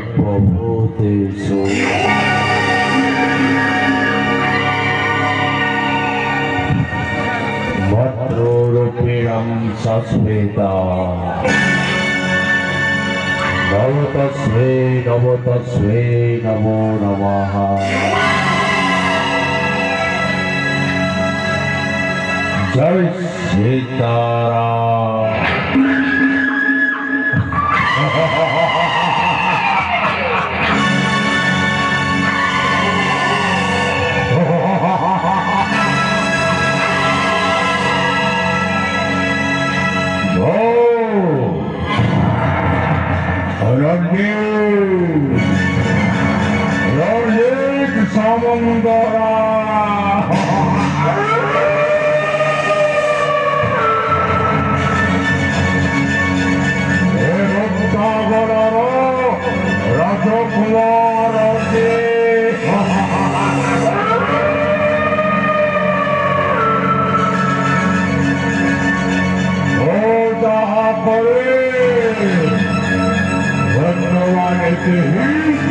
সর্বভূতেষু ভদ্ররূপিণাং সস্মিতা নমো নমো নমঃ। জয় সীতারাম। রঞ্জিত সমন্দরা রাজকুমার ও যাহা করে ভগবান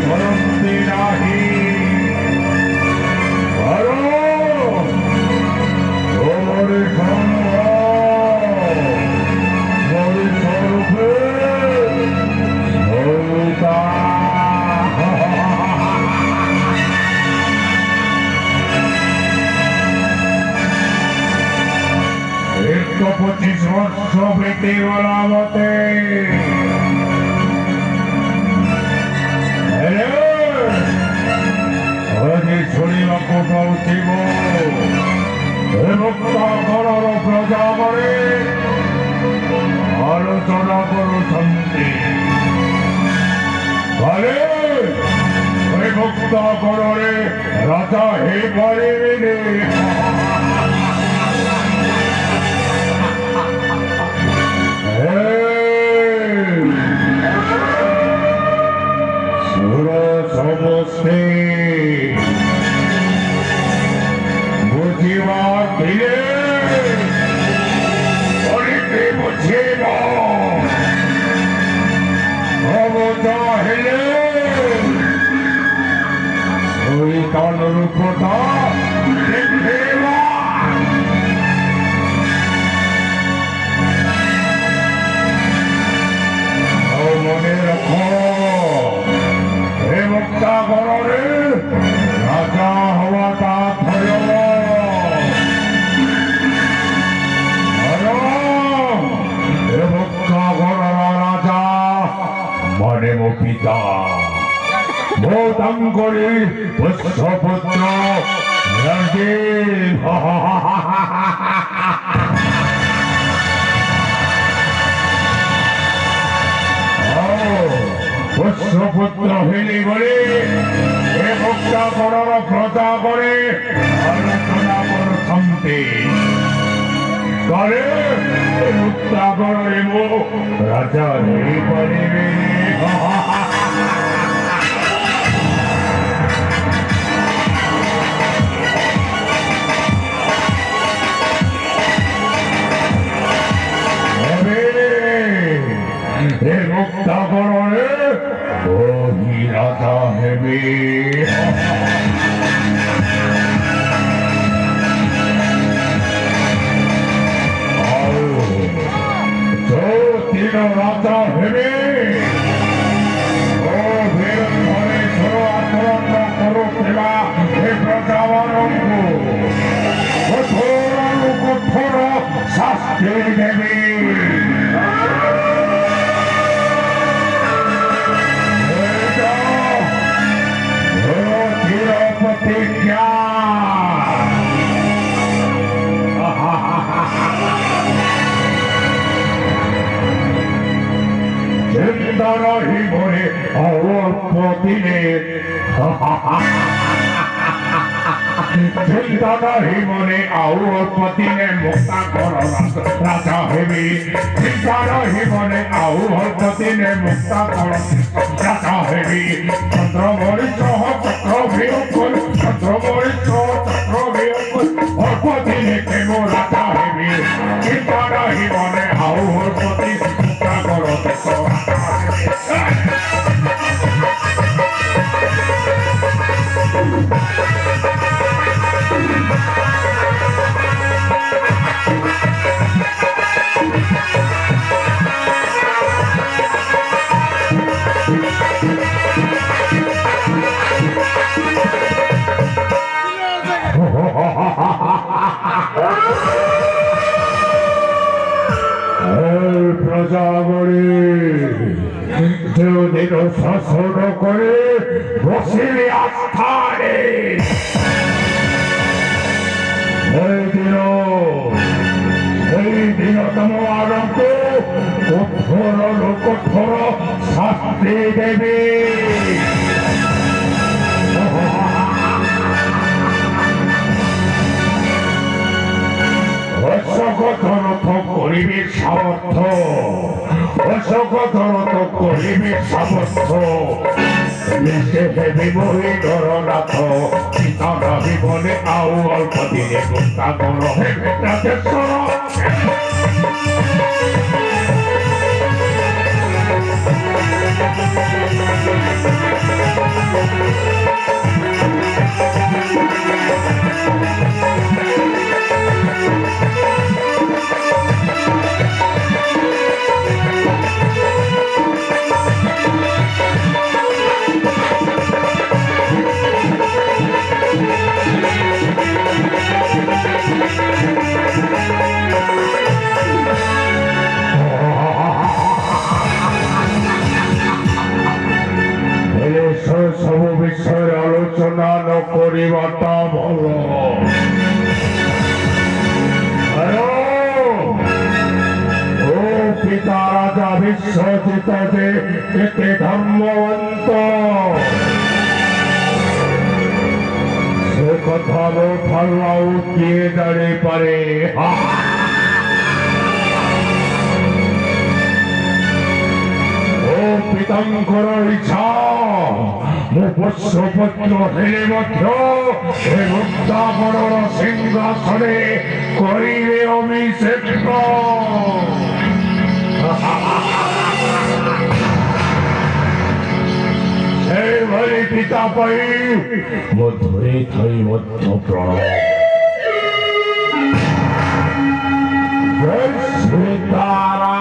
করতে নাহি एक 25 वर्ष बीते वाला मते আজ ছড়িବାକୁ ପାଉଥିବ ଘରର ପ୍ରଜାମାନେ ଆଲୋଚନା କରୁଛନ୍ତି କାଳେ ଭକ୍ତ ଘରରେ ରାଜା ହେଇପାରିବେନି। ସମସ୍ତେ ବୁଝିବା ଥିଲେ କରିକି ବୁଝିବ ଅବତା ହେଲେ ଶୈତାନ ରୂପଟା ଦେଖେଇବା। ଆଉ ମନେ ରଖ ଭକ୍ତା ଘରରେ ରାଜା ହବାଟା ଭୟ। ଭକ୍ତା ଘରର ରାଜା ମାନେ ମୋ ପିତା, ମୋ ତାଙ୍କରି ପୁଷ୍ପପୁତ୍ର ରଞ୍ଜିତ। পুষ্পপুত্র হেলি বলে এ ভক্তা ঘরর প্রজা করে আলোচনা করুଛନ୍ତି কালে ভক্তা ঘরে মো রাজা ହେଇପାରିବେ। এ ভক্তা ঘরে রাজা হেবে। তিন রাজা হেবে ও ঘরে ঝড় আক্রমণ করুଥିବା ଏ ପ୍ରଜାମାନଙ୍କୁ କଠୋରରୁ କଠୋର ଶାସ୍ତି ଦେବେ। ପ୍ରତିଜ୍ଞା ଚିନ୍ତା ରହିବରେ ଆଉ ଅଳ୍ପ ଦିନେ চিন্তা রহিবনে আউ অল্প দিনে মুক্তা কর রাজা হেবি। চিন্তা রহিবনে আউ অল্প দিনে মুক্তা কর রাজা হেবি। চন্দ্রমণি সহ চক্র বিয়োগ চন্দ্রমণি সহ চক্র বিয়োগ অল্প দিনে কেম রাজা হেবি। চিন্তা রহিবনে আউ অল্প দিন মুক্তা কর রাজা হেবি। শাসন করে বসিলে আস্থানে সেই দিন তোমারকে কঠোর শাস্তি দেবে। অশোকধরত করিবে সামর্থ্য, অশোকধরত করিবে সামর্থ্য, দেশে দেবী বহি ধরনাথ পিতা রবি বলে আউ অল্প দিনে গুপ্তা কর রাজেশ্বর। সব বিষয়ে আলোচনা ন করিবাটা ভাল। ও পিতা রাজা বিশ্বজিত যে এতে ধর্মবন্ত, সে কথা ভাল্লাও কে দাঁড়িয়ে পারে। পিতাঙ্কর ইচ্ছা ମୋ ପୋଷ୍ୟପୁତ୍ର ହେଲେ ମଧ୍ୟ ଏ ମୁକ୍ତାପରର ସିଂହାସନରେ କରିବେ ଅଭିଷେକ। ସେଇଭଳି ପିତା ପାଇଁ ମୋ ଧରି ଥଇ ମଧ୍ୟ ପ୍ରଣୟ। ଜୟ ସୀତାରାମ।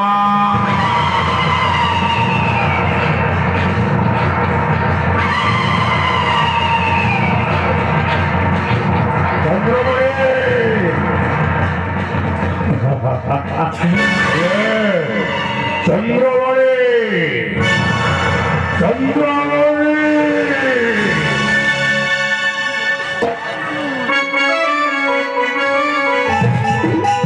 চন্দ্রমণি, চন্দ্রমণি।